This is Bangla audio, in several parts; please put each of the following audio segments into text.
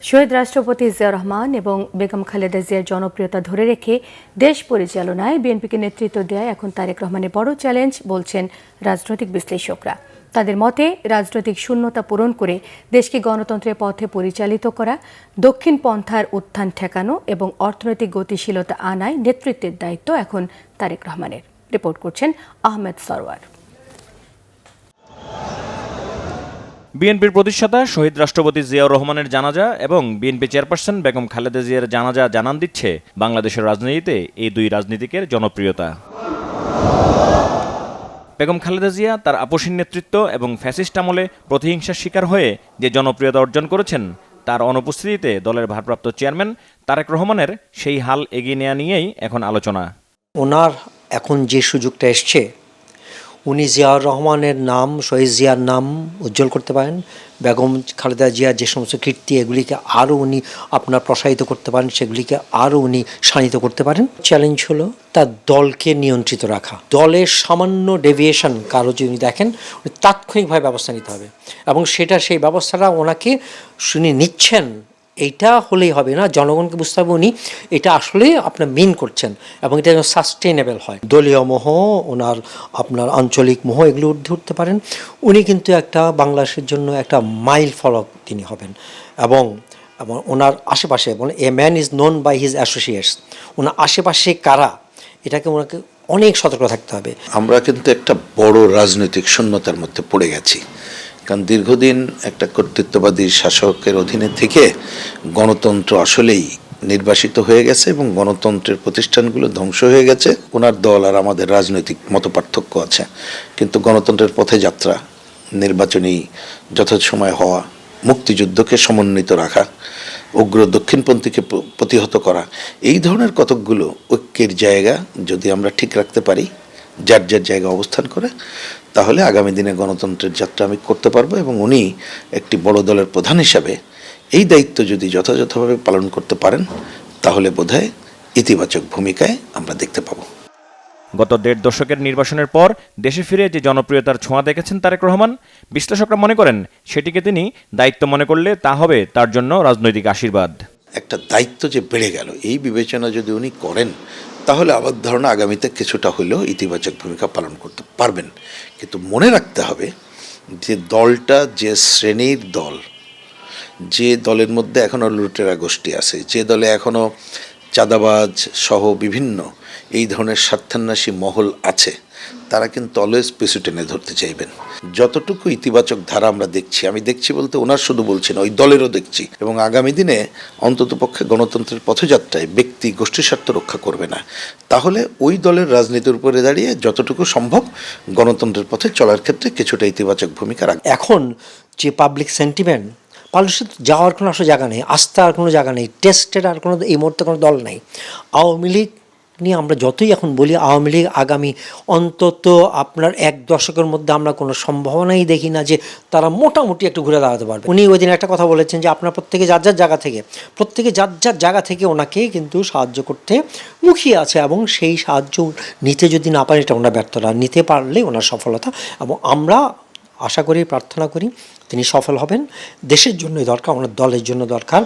শহীদ রাষ্ট্রপতি জিয়াউর রহমান এবং বেগম খালেদা জিয়ার জনপ্রিয়তা ধরে রেখে দেশ পরিচালনায় বিএনপিকে নেতৃত্ব দেয় এখন তারেক রহমানের বড় চ্যালেঞ্জ বলছেন রাজনৈতিক বিশ্লেষকরা। তাদের মতে রাজনৈতিক শূন্যতা পূরণ করে দেশকে গণতন্ত্রের পথে পরিচালিত করা, দক্ষিণ পন্থার উত্থান ঠেকানো এবং অর্থনৈতিক গতিশীলতা আনায় নেতৃত্বের দায়িত্ব এখন তারেক রহমানের। রিপোর্ট করছেন আহমেদ সরওয়ার। বিএনপির প্রতিষ্ঠাতা শহীদ রাষ্ট্রপতি জিয়াউর রহমানের জানাজা এবং বিএনপি চেয়ারপারসন বেগম খালেদা জিয়ার জানাজা জানান দিচ্ছে বাংলাদেশের রাজনীতিতে এই দুই রাজনীতিকের জনপ্রিয়তা। বেগম খালেদা জিয়া তার আপসীন নেতৃত্ব এবং ফ্যাসিস্ট আমলে প্রতিহিংসার শিকার হয়ে যে জনপ্রিয়তা অর্জন করেছেন, তার অনুপস্থিতিতে দলের ভারপ্রাপ্ত চেয়ারম্যান তারেক রহমানের সেই হাল এগিয়ে নেওয়া নিয়েই এখন আলোচনা। ওনার এখন যে সুযোগটা এসছে, উনি জিয়াউর রহমানের নাম, শহীদ জিয়ার নাম উজ্জ্বল করতে পারেন। বেগম খালেদা জিয়ার যে সমস্ত কীর্তি, এগুলিকে আরও উনি প্রসারিত করতে পারেন, সেগুলিকে আরও উনি শানিত করতে পারেন। চ্যালেঞ্জ হলো তার দলকে নিয়ন্ত্রিত রাখা। দলের সামান্য ডেভিয়েশন কারো যদি দেখেন, তাৎক্ষণিকভাবে ব্যবস্থা নিতে হবে এবং সেই ব্যবস্থাটা ওনাকে শুনে নিচ্ছেন। এইটা হলেই হবে না, জনগণকে বুঝতে হবে উনি এটা আসলে আপনার মিন করছেন এবং এটা যেন সাস্টেনেবল হয়। দলীয় মোহ, আপনার আঞ্চলিক মোহ, এগুলো ঊর্ধ্বে উঠতে পারেন। উনি কিন্তু একটা বাংলাদেশের জন্য একটা মাইল ফলক তিনি হবেন এবং ওনার আশেপাশে a man is known by his associates. ওনার আশেপাশে কারা, এটাকে ওনাকে অনেক সতর্ক থাকতে হবে। আমরা কিন্তু একটা বড় রাজনৈতিক শূন্যতার মধ্যে পড়ে গেছি, কারণ দীর্ঘদিন একটা কর্তৃত্ববাদী শাসকের অধীনে থেকে গণতন্ত্র আসলেই নির্বাসিত হয়ে গেছে এবং গণতন্ত্রের প্রতিষ্ঠানগুলো ধ্বংস হয়ে গেছে। ওনার দল আর আমাদের রাজনৈতিক মতপার্থক্য আছে, কিন্তু গণতন্ত্রের পথে যাত্রা, নির্বাচনী যথাসময় হওয়া, মুক্তিযুদ্ধকে সমন্বিত রাখা, উগ্র দক্ষিণপন্থীকে প্রতিহত করা, এই ধরনের কতকগুলো ঐক্যের জায়গা যদি আমরা ঠিক রাখতে পারি, যার যার জায়গা অবস্থান করে, তাহলে আগামী দিনে গণতন্ত্রের যাত্রা আমি করতে পারবো এবং উনি একটি বড় দলের প্রধান হিসাবে এই দায়িত্ব যদি যথাযথভাবে পালন করতে পারেন, তাহলে বোধহয় ইতিবাচক ভূমিকায় আমরা দেখতে পাবো। গত ১.৫ দশকের নির্বাসনের পর দেশে ফিরে যে জনপ্রিয়তার ছোঁয়া দেখেছেন তারেক রহমান, বিশ্লেষকরা মনে করেন সেটিকে তিনি দায়িত্ব মনে করলে তা হবে তার জন্য রাজনৈতিক আশীর্বাদ। একটা দায়িত্ব যে বেড়ে গেল, এই বিবেচনা যদি উনি করেন, তাহলে আমার ধারণা আগামীতে কিছুটা হলেও ইতিবাচক ভূমিকা পালন করতে পারবেন। কিন্তু মনে রাখতে হবে যে দলটা যে শ্রেণীর দল, যে দলের মধ্যে এখনও লুটেরা গোষ্ঠী আছে, যে দলে এখনও চাঁদাবাজ সহ বিভিন্ন এই ধরনের স্বার্থান্বেষী মহল আছে, তারা কিন্তু অলওয়েজ পিছু টেনে ধরতে চাইবেন। যতটুকু ইতিবাচক ধারা আমরা দেখছি, আমি দেখছি বলতে ওনার শুধু বলছি না, ওই দলেরও দেখছি, এবং আগামী দিনে অন্ততপক্ষে গণতন্ত্রের পথযাত্রায় ব্যক্তি গোষ্ঠী স্বার্থ রক্ষা করবে না, তাহলে ওই দলের রাজনীতির উপরে দাঁড়িয়ে যতটুকু সম্ভব গণতন্ত্রের পথে চলার ক্ষেত্রে কিছুটা ইতিবাচক ভূমিকা রাখবে। এখন যে পাবলিক সেন্টিমেন্ট, মানুষের যাওয়ার কোনো আসলে জায়গা নেই, আস্থার কোনো জায়গা নেই, টেস্টের আর কোনো এই মুহূর্তে কোনো দল নেই। আওয়ামী লীগ নিয়ে আমরা যতই এখন বলি, আওয়ামী লীগ আগামী অন্তত ১ দশকের মধ্যে আমরা কোনো সম্ভাবনাই দেখি না যে তারা মোটামুটি একটু ঘুরে দাঁড়াতে পারবে। উনি ওই দিন একটা কথা বলেছেন যে আপনারা প্রত্যেকে যার যার জায়গা থেকে ওনাকে কিন্তু সাহায্য করতে মুখিয়ে আছে এবং সেই সাহায্য নিতে যদি না পারে, এটা ওনার ব্যর্থতা, নিতে পারলে ওনার সফলতা। এবং আমরা আশা করি, প্রার্থনা করি তিনি সফল হবেন। দেশের জন্যই দরকার, ওনার দলের জন্য দরকার।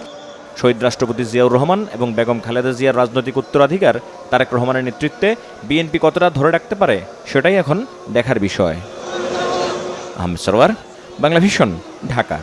শহীদ রাষ্ট্রপতি জিয়াউর রহমান এবং বেগম খালেদা জিয়ার রাজনৈতিক উত্তরাধিকার তারেক রহমানের নেতৃত্বে বিএনপি কতটা ধরে রাখতে পারে, সেটাই এখন দেখার বিষয়। আহমেদ সরওয়ার, বাংলা ভিশন, ঢাকা।